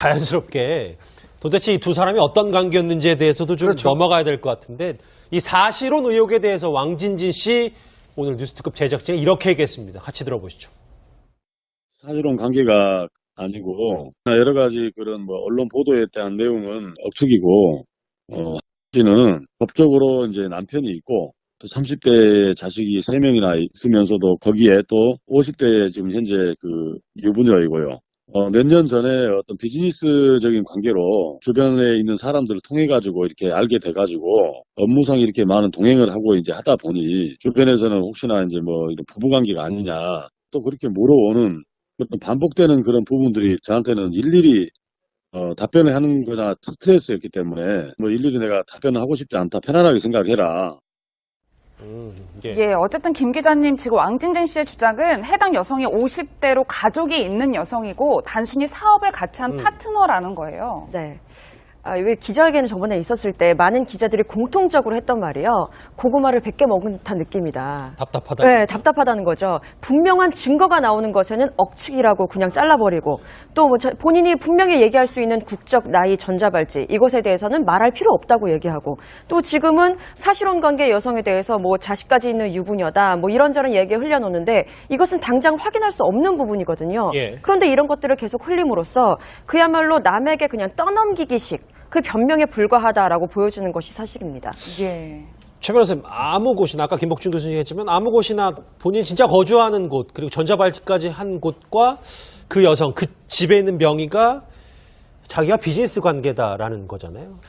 자연스럽게 도대체 이 두 사람이 어떤 관계였는지에 대해서도 좀 그렇죠. 넘어가야 될 것 같은데 이 사실혼 의혹에 대해서 왕진진 씨 오늘 뉴스특급 제작진이 이렇게 얘기했습니다. 같이 들어보시죠. 사실혼 관계가 아니고 여러 가지 그런 뭐 언론 보도에 대한 내용은 억측이고 씨는 법적으로 이제 남편이 있고 또 30대 자식이 3명이나 있으면서도 거기에 또 50대 지금 현재 그 유부녀이고요. 몇 년 전에 어떤 비즈니스적인 관계로 주변에 있는 사람들을 통해 가지고 이렇게 알게 돼 가지고 업무상 이렇게 많은 동행을 하고 이제 하다 보니 주변에서는 혹시나 이제 뭐 이런 부부 관계가 아니냐 또 그렇게 물어오는 어떤 반복되는 그런 부분들이 저한테는 일일이 답변을 하는 거나 스트레스였기 때문에 뭐 일일이 내가 답변을 하고 싶지 않다. 편안하게 생각해라. 예, 어쨌든 김 기자님 지금 왕진진 씨의 주장은 해당 여성이 50대로 가족이 있는 여성이고 단순히 사업을 같이 한 파트너라는 거예요. 네. 왜 기자회견 저번에 있었을 때 많은 기자들이 공통적으로 했던 말이요. 고구마를 100개 먹은 듯한 느낌이다. 답답하다. 네, 답답하다는 거죠. 분명한 증거가 나오는 것에는 억측이라고 그냥 잘라버리고 또 뭐 본인이 분명히 얘기할 수 있는 국적, 나이, 전자발찌 이것에 대해서는 말할 필요 없다고 얘기하고 또 지금은 사실혼 관계 여성에 대해서 뭐 자식까지 있는 유부녀다 뭐 이런저런 얘기 흘려놓는데 이것은 당장 확인할 수 없는 부분이거든요. 예. 그런데 이런 것들을 계속 흘림으로써 그야말로 남에게 그냥 떠넘기기식 그 변명에 불과하다라고 보여주는 것이 사실입니다. 예. 최 변호사님, 아무 곳이나 아까 김복준 교수님 했지만 아무 곳이나 본인이 진짜 거주하는 곳 그리고 전자발찌까지 한 곳과 그 여성, 그 집에 있는 명의가 자기와 비즈니스 관계다라는 거잖아요.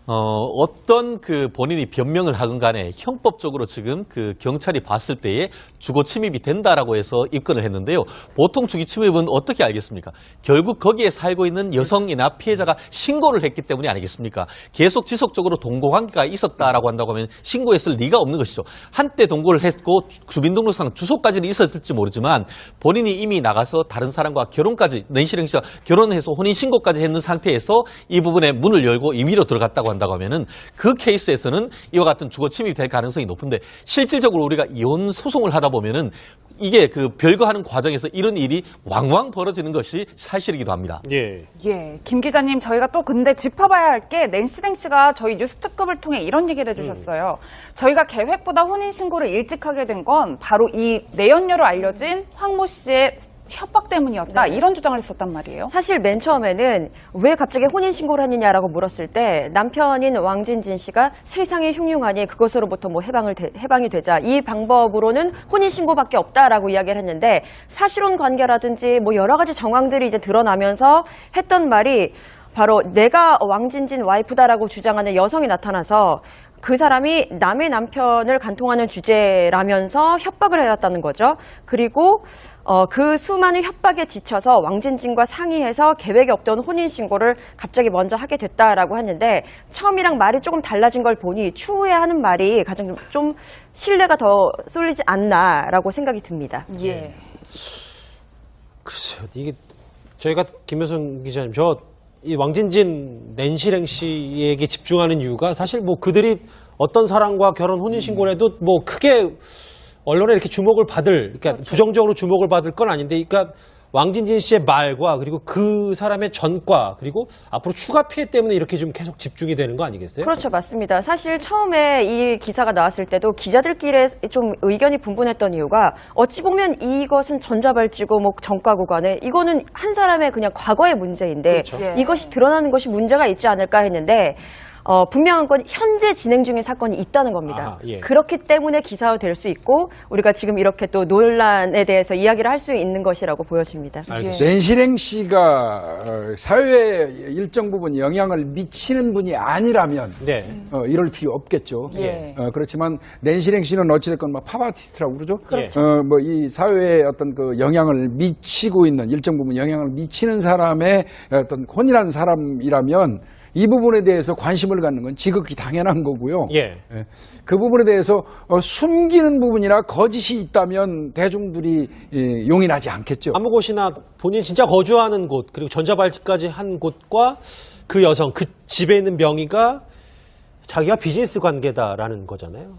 어떤 그 본인이 변명을 하건 간에 형법적으로 지금 그 경찰이 봤을 때에 주거 침입이 된다라고 해서 입건을 했는데요. 보통 주거 침입은 어떻게 알겠습니까? 결국 거기에 살고 있는 여성이나 피해자가 신고를 했기 때문이 아니겠습니까? 계속 지속적으로 동거관계가 있었다라고 한다고 하면 신고했을 리가 없는 것이죠. 한때 동거를 했고 주민등록상 주소까지는 있었을지 모르지만 본인이 이미 나가서 다른 사람과 결혼까지 낸시령 씨와 결혼해서 혼인신고까지 했는 상태에서 이 부분에 문을 열고 임의로 들어갔다고 한다고 하면은 그 케이스에서는 이와 같은 주거 침입이 될 가능성이 높은데 실질적으로 우리가 이혼 소송을 하다 보면은 이게 그 별거하는 과정에서 이런 일이 왕왕 벌어지는 것이 사실이기도 합니다. 예. 예, 김 기자님 저희가 또 근데 짚어봐야 할 게 낸시랭 씨가 저희 뉴스특급을 통해 이런 얘기를 해주셨어요. 저희가 계획보다 혼인신고를 일찍 하게 된 건 바로 이 내연녀로 알려진 황모 씨의 협박 때문이었다. 네. 이런 주장을 했었단 말이에요. 사실 맨 처음에는 왜 갑자기 혼인신고를 했느냐라고 물었을 때 남편인 왕진진 씨가 세상에 흉흉하니 그것으로부터 뭐 해방이 되자 이 방법으로는 혼인신고밖에 없다라고 이야기를 했는데 사실혼 관계라든지 뭐 여러 가지 정황들이 이제 드러나면서 했던 말이 바로 내가 왕진진 와이프다라고 주장하는 여성이 나타나서 그 사람이 남의 남편을 간통하는 주제라면서 협박을 해왔다는 거죠. 그리고 그 수많은 협박에 지쳐서 왕진진과 상의해서 계획에 없던 혼인신고를 갑자기 먼저 하게 됐다라고 하는데 처음이랑 말이 조금 달라진 걸 보니 추후에 하는 말이 가장 좀 신뢰가 더 쏠리지 않나라고 생각이 듭니다. 예. 글쎄요. 이게 저희가 김효선 기자님 이 왕진진 낸시랭 씨에게 집중하는 이유가 사실 뭐 그들이 어떤 사람과 결혼 혼인신고를 해도 뭐 크게 언론에 이렇게 주목을 받을, 그러니까 그렇죠. 부정적으로 주목을 받을 건 아닌데, 그러니까 왕진진 씨의 말과 그리고 그 사람의 전과 그리고 앞으로 추가 피해 때문에 이렇게 좀 계속 집중이 되는 거 아니겠어요? 그렇죠. 맞습니다. 사실 처음에 이 기사가 나왔을 때도 기자들끼리 좀 의견이 분분했던 이유가 어찌 보면 이것은 전자발찌고 뭐 전과고 간에 이거는 한 사람의 그냥 과거의 문제인데 그렇죠. 예. 이것이 드러나는 것이 문제가 있지 않을까 했는데 분명한 건 현재 진행 중인 사건이 있다는 겁니다. 아, 예. 그렇기 때문에 기사화될 수 있고 우리가 지금 이렇게 또 논란에 대해서 이야기를 할 수 있는 것이라고 보여집니다. 알겠습니다. 낸시랭 씨가 사회에 일정 부분 영향을 미치는 분이 아니라면 네. 이럴 필요 없겠죠. 예. 그렇지만 낸시랭 씨는 어찌됐건 뭐 팝아티스트라고 그러죠. 그렇죠. 뭐 이 사회에 어떤 그 영향을 미치고 있는 일정 부분 영향을 미치는 사람의 어떤 혼이라는 사람이라면 이 부분에 대해서 관심을 갖는 건 지극히 당연한 거고요. 예. 그 부분에 대해서 숨기는 부분이나 거짓이 있다면 대중들이 용인하지 않겠죠. 아무 곳이나 본인이 진짜 거주하는 곳 그리고 전자발찌까지 한 곳과 그 여성, 그 집에 있는 명의가 자기와 비즈니스 관계다라는 거잖아요.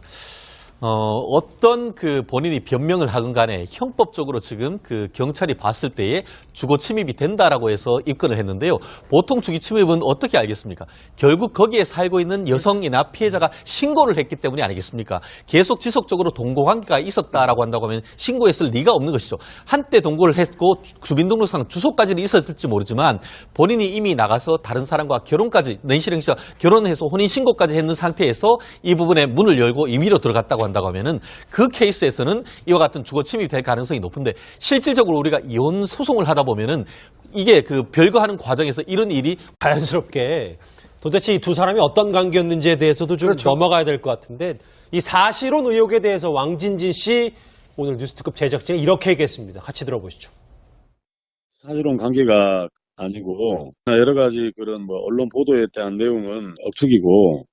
어떤 그 본인이 변명을 하건 간에 형법적으로 지금 그 경찰이 봤을 때에 주거 침입이 된다라고 해서 입건을 했는데요. 보통 주거 침입은 어떻게 알겠습니까? 결국 거기에 살고 있는 여성이나 피해자가 신고를 했기 때문이 아니겠습니까? 계속 지속적으로 동거관계가 있었다라고 한다고 하면 신고했을 리가 없는 것이죠. 한때 동거를 했고 주민등록상 주소까지는 있었을지 모르지만 본인이 이미 나가서 다른 사람과 결혼까지 낸시랭 씨와 결혼해서 혼인신고까지 했는 상태에서 이 부분에 문을 열고 임의로 들어갔다고 한다고 하면은 그 케이스에서는 이와 같은 주거 침입이 될 가능성이 높은데 실질적으로 우리가 이혼 소송을 하다 보면은 이게 그 별거하는 과정에서 이런 일이 자연스럽게 도대체 이 두 사람이 어떤 관계였는지에 대해서도 좀 넘어가야 될 것 같은데 이 사실혼 의혹에 대해서 왕진진 씨 오늘 뉴스특급 제작진이 이렇게 얘기했습니다. 같이 들어보시죠. 사실혼 관계가 아니고 여러 가지 그런 뭐 언론 보도에 대한 내용은 억측이고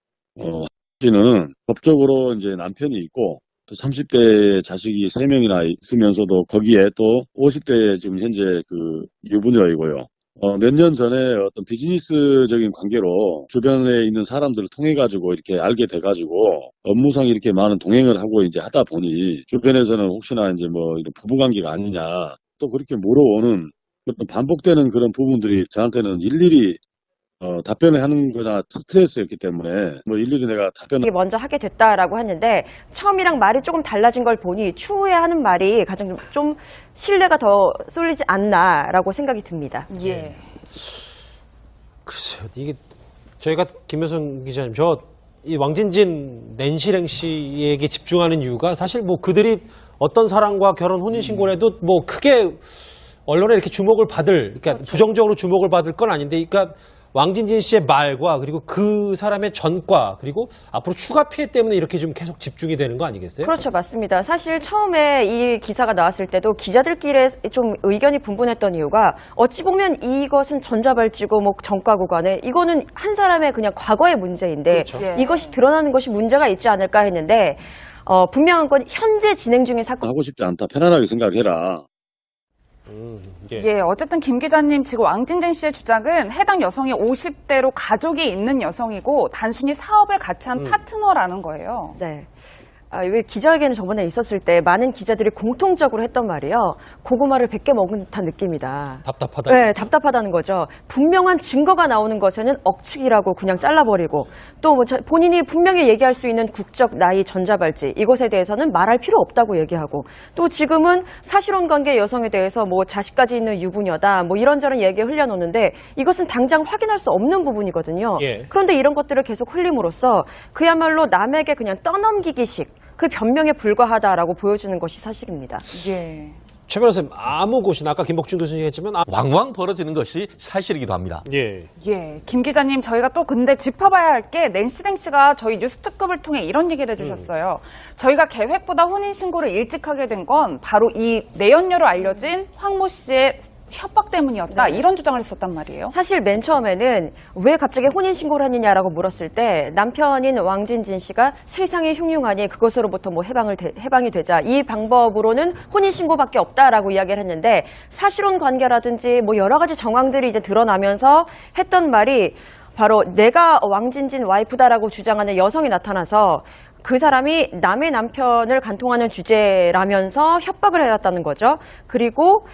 씨는 법적으로 이제 남편이 있고 또 30대 자식이 3명이나 있으면서도 거기에 또 50대 지금 현재 그 유부녀이고요. 몇 년 전에 어떤 비즈니스적인 관계로 주변에 있는 사람들을 통해 가지고 이렇게 알게 돼 가지고 업무상 이렇게 많은 동행을 하고 이제 하다 보니 주변에서는 혹시나 이제 뭐 이런 부부 관계가 아니냐 또 그렇게 물어오는 어떤 반복되는 그런 부분들이 저한테는 일일이 답변을 하는 거나 스트레스였기 때문에 뭐 일일이 내가 답변을 먼저 하게 됐다라고 했는데 처음이랑 말이 조금 달라진 걸 보니 추후에 하는 말이 가장 좀 신뢰가 더 쏠리지 않나라고 생각이 듭니다. 예. 글쎄요, 이게 저희가 김효성 기자님, 이 왕진진 낸시랭 씨에게 집중하는 이유가 사실 뭐 그들이 어떤 사람과 결혼 혼인 신고를 해도 뭐 크게 언론에 이렇게 주목을 받을, 그러니까 부정적으로 주목을 받을 건 아닌데, 그러니까 왕진진 씨의 말과 그리고 그 사람의 전과 그리고 앞으로 추가 피해 때문에 이렇게 좀 계속 집중이 되는 거 아니겠어요? 그렇죠. 맞습니다. 사실 처음에 이 기사가 나왔을 때도 기자들끼리 좀 의견이 분분했던 이유가 어찌 보면 이것은 전자발찌고 뭐 전과 구간에 이거는 한 사람의 그냥 과거의 문제인데 그렇죠. 예. 이것이 드러나는 것이 문제가 있지 않을까 했는데 분명한 건 현재 진행 중인 사건. 하고 싶지 않다. 편안하게 생각해라. 예. 예, 어쨌든 김 기자님 지금 왕진진 씨의 주장은 해당 여성이 50대로 가족이 있는 여성이고 단순히 사업을 같이 한 파트너라는 거예요. 네. 왜 기자회견이 저번에 있었을 때 많은 기자들이 공통적으로 했던 말이요. 고구마를 100개 먹은 듯한 느낌이다. 답답하다. 네, 답답하다는 거죠. 분명한 증거가 나오는 것에는 억측이라고 그냥 잘라버리고 또 뭐 본인이 분명히 얘기할 수 있는 국적, 나이, 전자발찌 이것에 대해서는 말할 필요 없다고 얘기하고 또 지금은 사실혼 관계 여성에 대해서 뭐 자식까지 있는 유부녀다 뭐 이런저런 얘기 흘려놓는데 이것은 당장 확인할 수 없는 부분이거든요. 예. 그런데 이런 것들을 계속 흘림으로써 그야말로 남에게 그냥 떠넘기기식 그 변명에 불과하다라고 보여주는 것이 사실입니다. 예. 최 변호사님, 아무 곳이나 아까 김복준 교수님 했지만 왕왕 벌어지는 것이 사실이기도 합니다. 예. 예, 김 기자님 저희가 또 근데 짚어봐야 할 게 낸시랭 씨가 저희 뉴스특급을 통해 이런 얘기를 해주셨어요. 저희가 계획보다 혼인신고를 일찍 하게 된 건 바로 이 내연녀로 알려진 황모 씨의 협박 때문이었다. 네. 이런 주장을 했었단 말이에요. 사실 맨 처음에는 왜 갑자기 혼인신고를 하느냐라고 물었을 때 남편인 왕진진 씨가 세상에 흉흉하니 그것으로부터 뭐 해방이 되자 이 방법으로는 혼인신고밖에 없다라고 이야기를 했는데 사실혼 관계라든지 뭐 여러 가지 정황들이 이제 드러나면서 했던 말이 바로 내가 왕진진 와이프다라고 주장하는 여성이 나타나서 그 사람이 남의 남편을 간통하는 주제라면서 협박을 해왔다는 거죠. 그리고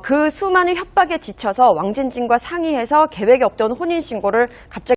그 수많은 협박에 지쳐서 왕진진과 상의해서 계획이 없던 혼인신고를 갑자기